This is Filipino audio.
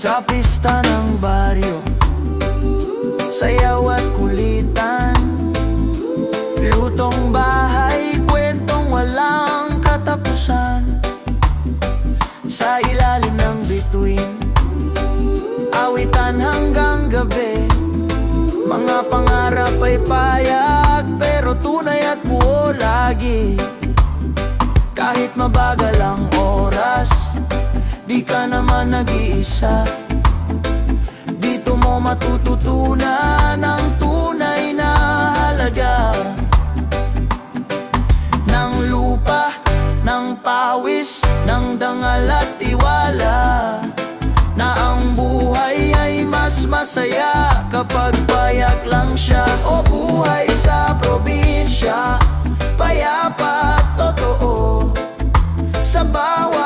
Sa pista ng baryo, sayaw at kulitan, lutong bahay, kwentong walang katapusan. Sa ilalim ng bituin, awitan hanggang gabi, mga pangarap ay payag, pero tunay at buo lagi. Kahit mabagal ang oras, di ka naman nag-iisa. Dito mo matututunan ang tunay na halaga ng lupa, ng pawis, ng dangal at tiwala, na ang buhay ay mas masaya kapag payak lang siya. O buhay sa probinsya, payapa at totoo, sa bawat